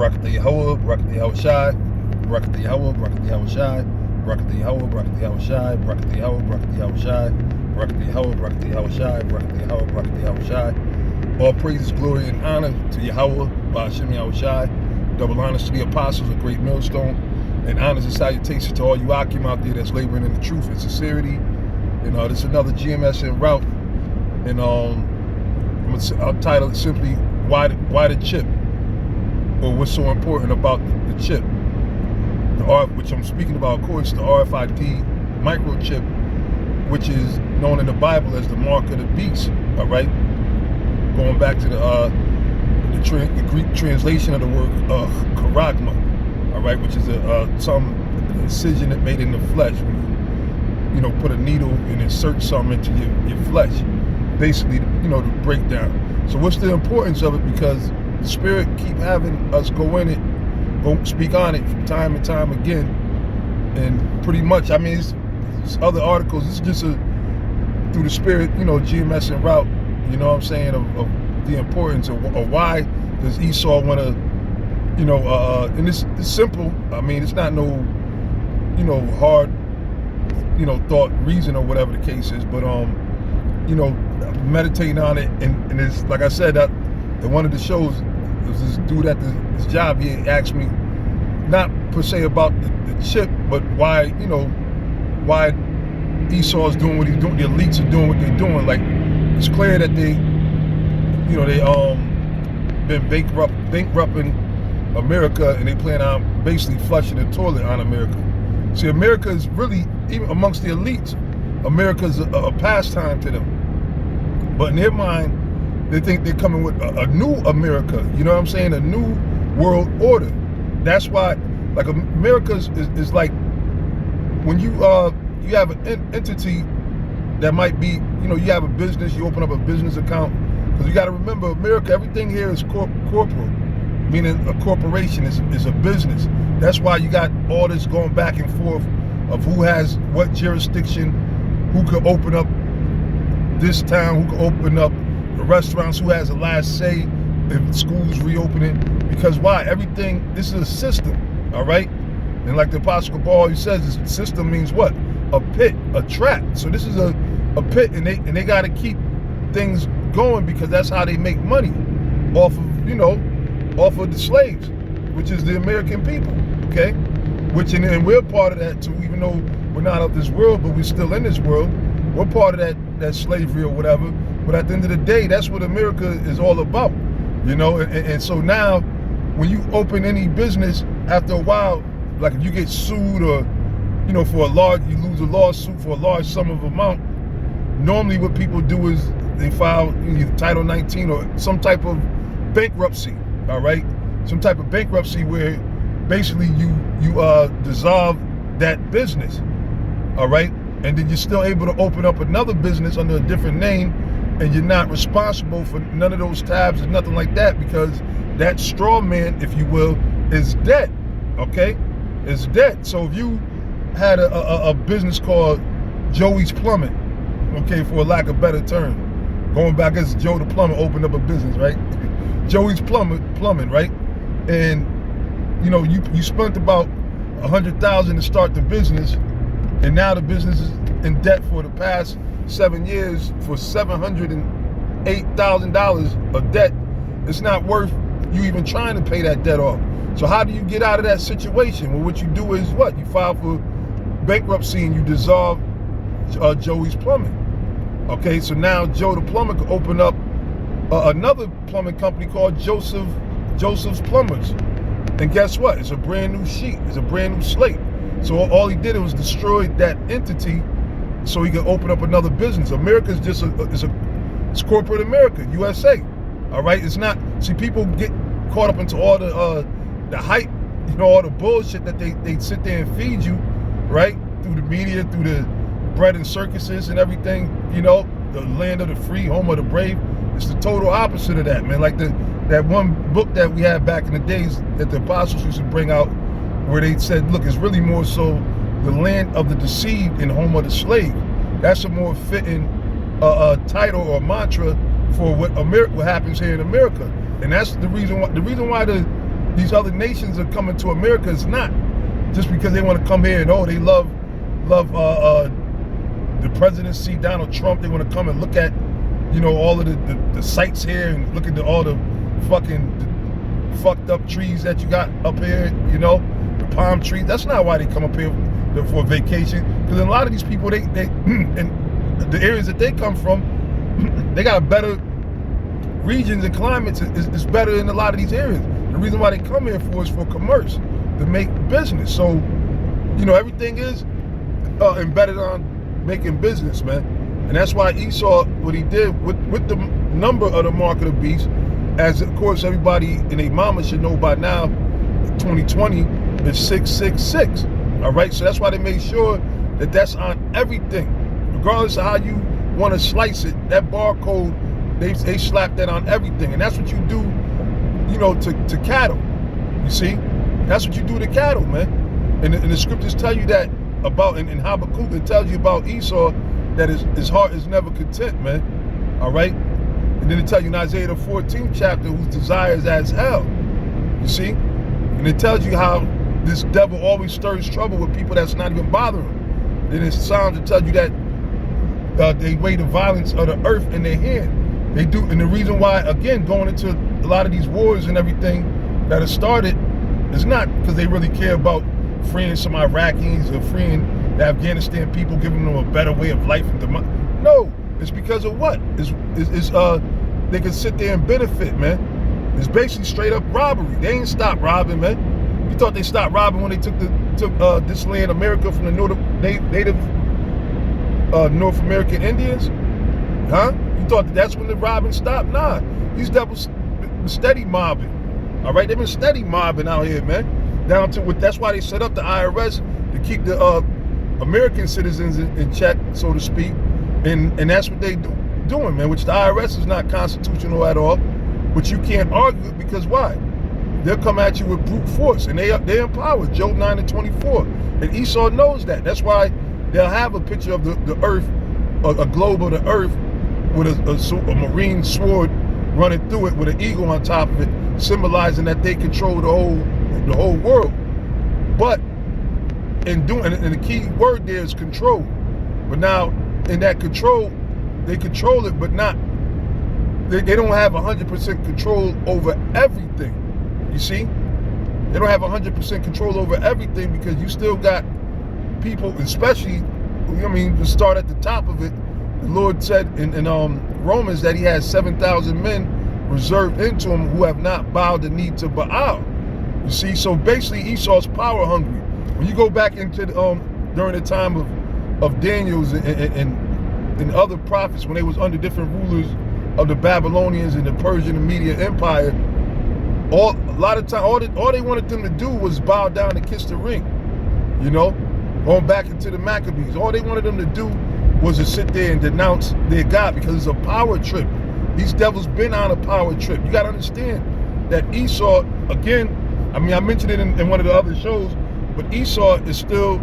Barakatah Yahweh, Barakatah Yahweh Shai, Barakatah Yahweh, Barakatah Yahweh Shai, Barakatah Yahweh, Barakatah Yahweh Shai, Barakatah Yahweh, Barakatah Yahweh Shai, Barakatah Yahweh, Barakatah Yahweh Shai, Barakatah Yahweh, Barakatah Yahweh Shai. All praises, glory, and honor to Yahweh, Ba'ashem Yahweh Shai. Double honors to the apostles, a great millstone, and honors and salutations to all you Akim out there that's laboring in the truth and sincerity. This is another GMS En Route, and I'll title it simply why the chip, or what's so important about the chip, which I'm speaking about, of course, the RFID microchip, which is known in the Bible as the mark of the beast. All right, going back to the Greek translation of the word charagma, all right, which is some incision that made in the flesh when you put a needle and insert something into your flesh, basically, to break down. So what's the importance of it? Because the Spirit keep having us go in it, go speak on it from time and time again, and pretty much, I mean, it's other articles. It's just through the Spirit, GMS En Route. You know what I'm saying, of the importance of why does Esau want to, and it's simple. I mean, it's not no, hard, thought, reason, or whatever the case is. But meditating on it, and it's like I said, that in one of the shows, there was this dude at this job. He asked me, not per se about the chip, but why, why Esau's doing what he's doing, the elites are doing what they're doing. Like, it's clear that they been bankrupting America, and they plan on basically flushing the toilet on America. See, America is really, even amongst the elites, America's a pastime to them. But in their mind, they think they're coming with a new America. You know what I'm saying? A new world order. That's why, like, America is like when you have an entity that might be, you have a business, you open up a business account. Because you got to remember, America, everything here is corporal, meaning a corporation is a business. That's why you got all this going back and forth of who has what jurisdiction, who could open up this town, who could open up the restaurants, who has the last say if schools reopening. Because why? Everything, this is a system, all right? And like the Apostle Paul always says, this system means what? A pit, a trap. So this is a pit, and they got to keep things going, because that's how they make money off of off of the slaves, which is the American people. Okay, and we're part of that too, even though we're not of this world, but we're still in this world. We're part of that slavery or whatever. But at the end of the day, that's what America is all about, and so now when you open any business, after a while, like if you get sued or for you lose a lawsuit for a large sum of amount, normally what people do is they file either Title 19 or some type of bankruptcy, all right? Some type of bankruptcy where basically you dissolve that business, all right? And then you're still able to open up another business under a different name, and you're not responsible for none of those tabs or nothing like that, because that straw man, if you will, is dead, okay? It's dead. So if you had a business called Joey's Plumbing, okay, for lack of a better term, going back as Joe the Plumber opened up a business, right? Joey's Plumbing, right? And you spent about $100,000 to start the business, and now the business is in debt for the past 7 years for $708,000 of debt. It's not worth you even trying to pay that debt off. So how do you get out of that situation? Well, what you do is what? You file for bankruptcy and you dissolve Joey's Plumbing. Okay, so now Joe the Plumber could open up another plumbing company called Joseph's Plumbers. And guess what? It's a brand new sheet. It's a brand new slate. So all he did was destroy that entity so he could open up another business. America's just it's corporate America, USA. All right, it's not. See, people get caught up into all the hype, all the bullshit that they sit there and feed you, right? Through the media, through the bread and circuses and everything, the land of the free, home of the brave. It's the total opposite of that, man. Like that one book that we had back in the days that the apostles used to bring out, where they said, look, it's really more so the land of the deceived and home of the slave. That's a more fitting title or mantra for what happens here in America. And that's the reason why the these other nations are coming to America. It's not just because they want to come here and they love the presidency, Donald Trump. They want to come and look at, all of the sites here and look at all the fucked up trees that you got up here, the palm trees. That's not why they come up here for vacation. Because a lot of these people, they in the areas that they come from, they got better regions and climates. Is better in a lot of these areas. The reason why they come here is for commerce, to make business. So, everything is embedded on making business, man. And that's why Esau, what he did with the number of the mark of the beast, as of course everybody in their mama should know by now, 2020 is 666. All right, so that's why they made sure that that's on everything, regardless of how you want to slice it. That barcode, they slap that on everything, and that's what you do, to cattle. You see, that's what you do to cattle, man. And the scriptures tell you that about in Habakkuk. It tells you about Esau that his heart is never content, man. All right, and then it tells you in Isaiah the 14th chapter, whose desire is as hell. You see, and it tells you how this devil always stirs trouble with people that's not even bothering him. Then in Psalms it tells you that they weigh the violence of the earth in their hand. They do, and the reason why, again, going into a lot of these wars and everything that have started is not because they really care about freeing some Iraqis or freeing the Afghanistan people, giving them a better way of life. No, it's because of what? They can sit there and benefit, man. It's basically straight up robbery. They ain't stopped robbing, man. You thought they stopped robbing when they took this land, America, from the native North American Indians? Huh? You thought that's when the robbing stopped? Nah, these devils been steady mobbing. All right, they've been steady mobbing out here, man. Down to what? That's why they set up the IRS to keep the American citizens in check, so to speak, and that's what they doing, man. Which the IRS is not constitutional at all, but you can't argue it, because why? They'll come at you with brute force, and they're empowered. Job 9:24, and Esau knows that. That's why they'll have a picture of the earth, a globe of the earth, with a marine sword running through it with an eagle on top of it, symbolizing that they control the whole world. But and the key word there is control. But now in that control, they control it, but not. They don't have 100% control over everything. You see, they don't have 100% control over everything, because you still got people, especially, to start at the top of it. The Lord said in Romans that he has 7,000 men reserved into him who have not bowed the knee to Baal. You see, so basically Esau's power hungry. When you go back into during the time of Daniel's and other prophets, when they was under different rulers of the Babylonians and the Persian and Media Empire, a lot of time all they wanted them to do was bow down and kiss the ring. Going back into the Maccabees, all they wanted them to do was to sit there and denounce their God, because it's a power trip. These devils been on a power trip. You got to understand that Esau, again, I mentioned it in one of the other shows, but Esau is still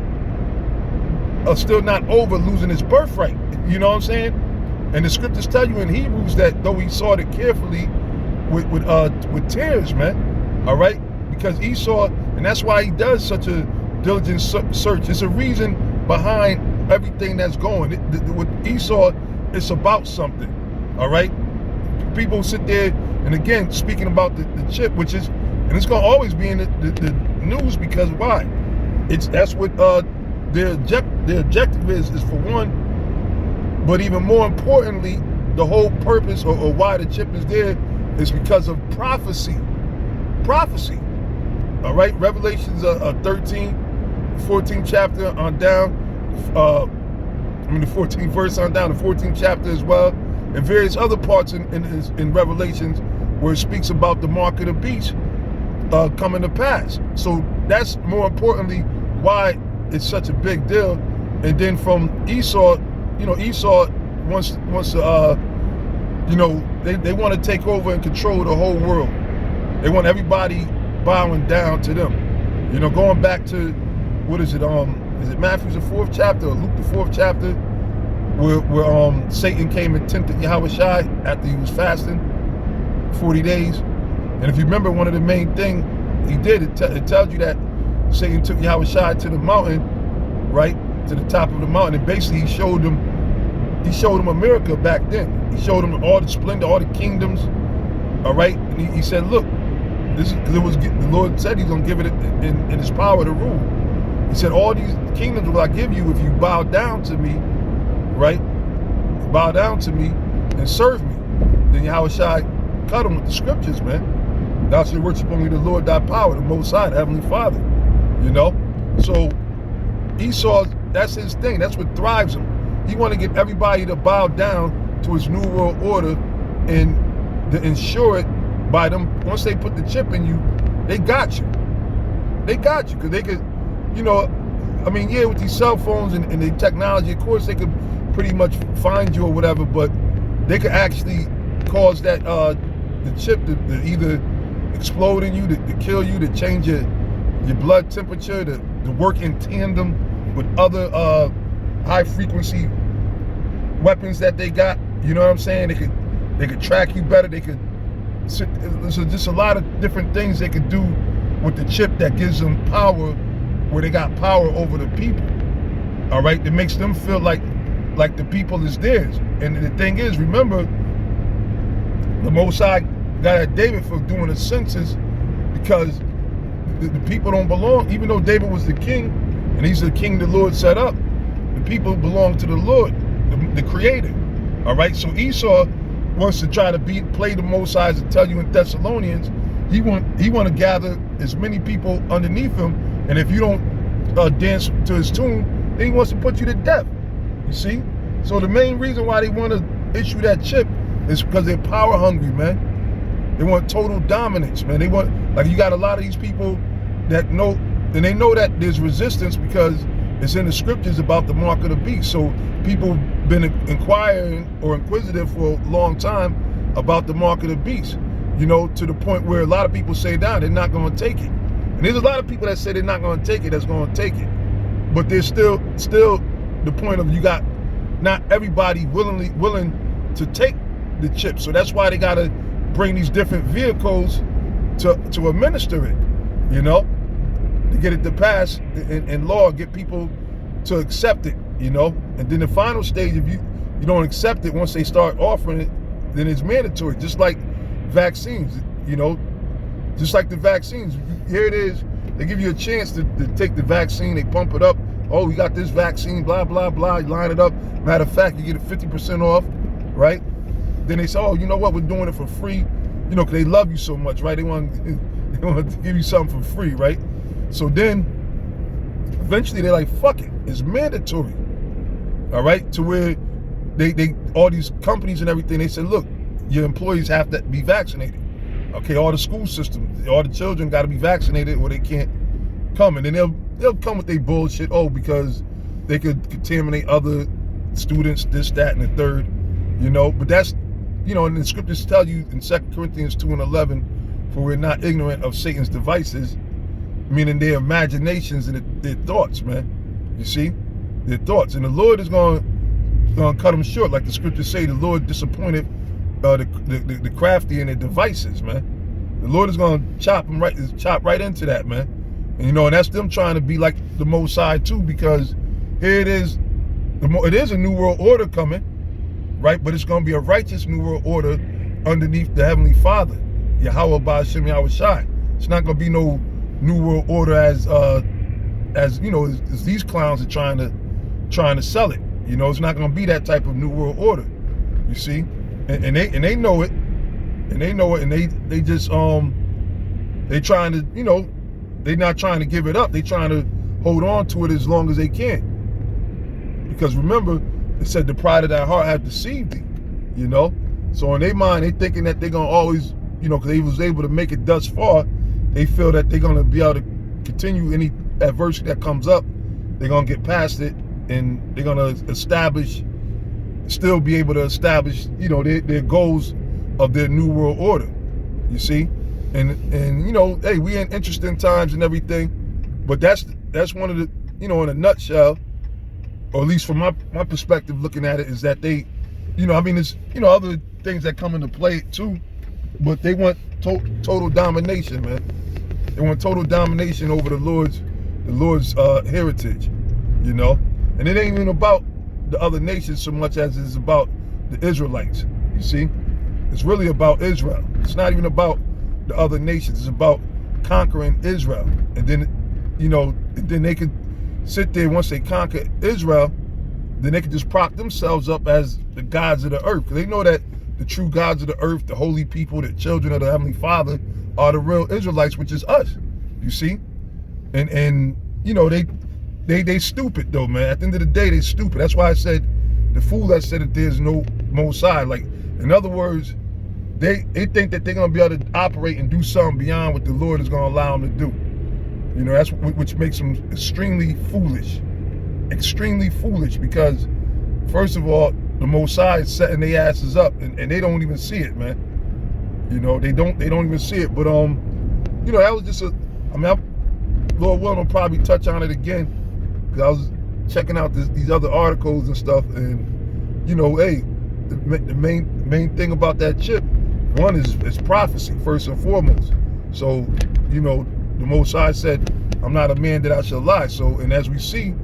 not over losing his birthright. You know what I'm saying? And the scriptures tell you in Hebrews that though he sought it carefully with tears, man. All right, because Esau, and that's why he does such a diligent search. It's a reason behind everything that's going. With Esau, it's about something. All right, people sit there, and again, speaking about the chip, which is, and it's going to always be in the news, because why? That's what their objective is for one, but even more importantly, the whole purpose or why the chip is there is because of prophecy. All right, Revelations 13, 14th chapter on down, the 14th verse on down, the 14th chapter as well, and various other parts in Revelations where it speaks about the mark of the beast coming to pass. So that's more importantly why it's such a big deal. And then from Esau, Esau wants to, they want to take over and control the whole world. They want everybody bowing down to them. Going back to, what is it? Is it Matthew the 4th chapter or Luke the 4th chapter, where Satan came and tempted Yahushua after he was fasting 40 days. And if you remember, one of the main thing He did. It tells you that Satan took Yahushua to the mountain, right, to the top of the mountain, and basically he showed him America back then. He showed him all the splendor, all the kingdoms. All right, and he said, look, this is because it was the Lord said He's gonna give it in His power to rule. He said, all these kingdoms will I give you if you bow down to me, right? Bow down to me and serve me. Then Yahushua cut him with the scriptures, man. Thou shalt worship only the Lord thy power, the Most High, the Heavenly Father. You know? So Esau, that's his thing. That's what thrives him. He want to get everybody to bow down to his new world order and to ensure it by them. Once they put the chip in you, they got you. They got you because they could, you know, I mean, yeah, with these cell phones and the technology, of course, they could pretty much find you or whatever, but they could actually cause that the chip to either explode in you, to kill you, to change your blood temperature, to work in tandem with other high frequency weapons that they got. You know what I'm saying? They could track you better. They could. There's just a lot of different things they could do with the chip that gives them power, where they got power over the people. All right, that makes them feel like the people is theirs. And the thing is, remember, the Most High got at David for doing a census because the people don't belong. Even though David was the king, and he's the king the Lord set up, the people belong to the Lord, the Creator. All right, so Esau wants to try to play the Most High, to tell you in Thessalonians, he want to gather as many people underneath him, and if you don't dance to his tune, then he wants to put you to death. You see? So the main reason why they want to issue that chip is because they're power hungry, man. They want total dominance, man. They want, like, you got a lot of these people that know, and they know that there's resistance because it's in the scriptures about the mark of the beast. So people been inquiring or inquisitive for a long time about the mark of the beast, you know, to the point where a lot of people say they're not going to take it. And there's a lot of people that say they're not going to take it that's going to take it. But there's still the point of, you got not everybody willing to take the chip. So that's why they got to bring these different vehicles to administer it, you know, to get it to pass in law, get people to accept it, you know. And then the final stage, if you don't accept it, once they start offering it, then it's mandatory, just like vaccines, you know, just like the vaccines. Here it is, they give you a chance to take the vaccine, they pump it up. Oh, we got this vaccine, blah, blah, blah, you line it up. Matter of fact, you get it 50% off, right? Then they say, oh, you know what, we're doing it for free, you know, because they love you so much, right? They want to give you something for free, right? So then, eventually they're like, fuck it, it's mandatory, all right? To where they all these companies and everything, they said, look, your employees have to be vaccinated. Okay, all the school systems, all the children got to be vaccinated or they can't come. And then they'll come with their bullshit, oh, because they could contaminate other students, this, that, and the third, you know. But that's, you know, and the scriptures tell you in 2 Corinthians 2:11, for we're not ignorant of Satan's devices, meaning their imaginations and their thoughts, man. You see? Their thoughts. And the Lord is going to cut them short. Like the scriptures say, the Lord disappointed the crafty in their devices, man. The Lord is going to chop right into that, man. And, you know, and that's them trying to be like the Most High too, because here it is, it is a new world order coming, right? But it's going to be a righteous new world order underneath the Heavenly Father, Yahweh Ba'ashem Yahushai. It's not going to be no new world order as you know, as these clowns are trying to sell it. You know, it's not going to be that type of new world order. You see, and they know it, and they just they trying to, you know, they're not trying to give it up. They trying to hold on to it as long as they can. Because remember, it said the pride of thy heart hath deceived thee, you know. So in their mind, they thinking that they're gonna always, you know, because they was able to make it thus far, they feel that they're gonna be able to continue any adversity that comes up. They're gonna get past it, and they're gonna still be able to establish, you know, their goals of their new world order. You see. And you know, hey, we in interesting times and everything, but that's one of the, you know, in a nutshell, or at least from my perspective looking at it, is that they, you know, I mean, there's, you know, other things that come into play too, but they want total domination, man. They want total domination over the Lord's heritage, you know. And it ain't even about the other nations so much as it's about the Israelites. You see, it's really about Israel. It's not even about the other nations. It's about conquering Israel, and then, you know, then they could sit there once they conquer Israel. Then they could just prop themselves up as the gods of the earth, because they know that the true gods of the earth, the holy people, the children of the Heavenly Father, are the real Israelites, which is us. You see, and you know, they stupid though, man. At the end of the day, they stupid. That's why I said the fool that said that there's no Most High. Like, in other words, they think that they're gonna be able to operate and do something beyond what the Lord is gonna allow them to do. You know, that's which makes them extremely foolish. Extremely foolish, because first of all, the Most High is setting their asses up, and they don't even see it, man. You know, they don't even see it. But you know, that was just Lord willing, I'll probably touch on it again, because I was checking out these other articles and stuff, and you know, hey, the main thing about that chip, one is prophecy first and foremost. So, you know, the Most High said, "I'm not a man that I shall lie." So, and as we see,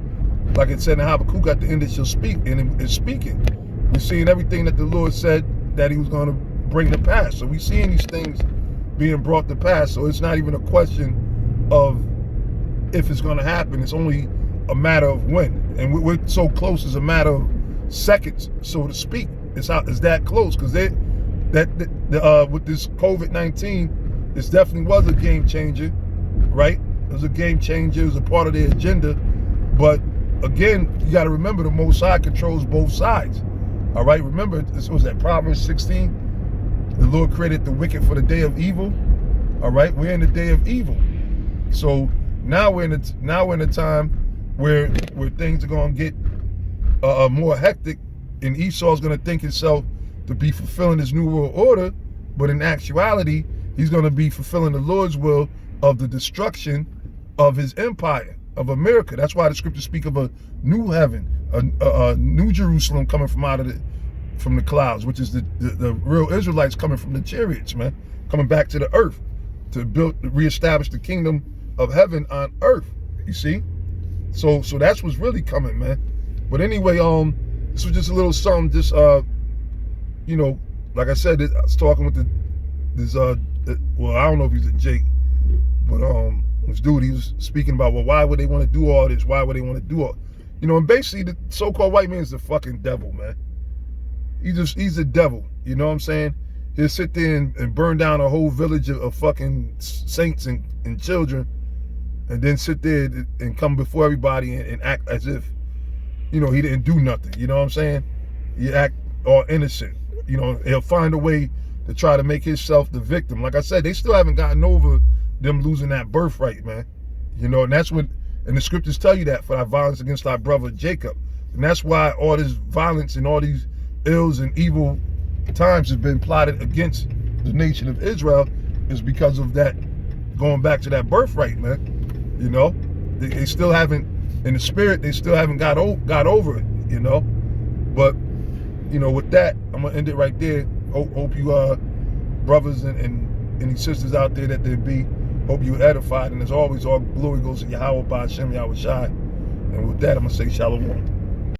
like it said in Habakkuk, at the end it shall speak, and it's speaking. We're seeing everything that the Lord said that he was going to bring to pass. So we're seeing these things being brought to pass. So it's not even a question of if it's going to happen. It's only a matter of when. And we're so close, it's a matter of seconds, so to speak. It's that close, because with this COVID-19, this definitely was a game changer, right? It was a game changer. It was a part of their agenda. But again, you got to remember, the Most High controls both sides. All right, remember, this was that Proverbs 16. The Lord created the wicked for the day of evil. All right, we're in the day of evil. So now we're in a time where things are going to get more hectic, and Esau's going to think himself to be fulfilling his new world order, but in actuality, he's going to be fulfilling the Lord's will of the destruction of his empire, of America. That's why the scriptures speak of a new heaven, a new Jerusalem coming from the clouds, which is the real Israelites coming from the chariots, man, coming back to the earth to reestablish the kingdom of heaven on earth. You see, so that's what's really coming, man. But anyway, this was just a little something. Just you know, like I said, I was talking with well, I don't know if he's a Jake, but this dude, he was speaking about, well, why would they want to do all this? Why would they want to do all, you know? And basically, the so-called white man is the fucking devil, man. He's a devil. You know what I'm saying? He'll sit there and burn down a whole village of fucking saints and children, and then sit there and come before everybody and act as if, you know, he didn't do nothing. You know what I'm saying? He act all innocent. You know, he'll find a way to try to make himself the victim. Like I said, they still haven't gotten over them losing that birthright, man. You know, and that's what, and the scriptures tell you that, for thy violence against thy brother Jacob. And that's why all this violence and all these ills and evil times have been plotted against the nation of Israel, is because of that, going back to that birthright, man. You know, they still haven't, in the spirit, they still haven't got over it, you know. But, you know, with that, I'm gonna end it right there. Hope you brothers and any sisters out there that there be, hope you edified. And as always, all glory goes to Yahweh, Ba'ashem, Yahweh Shai. And with that, I'm gonna say shalom.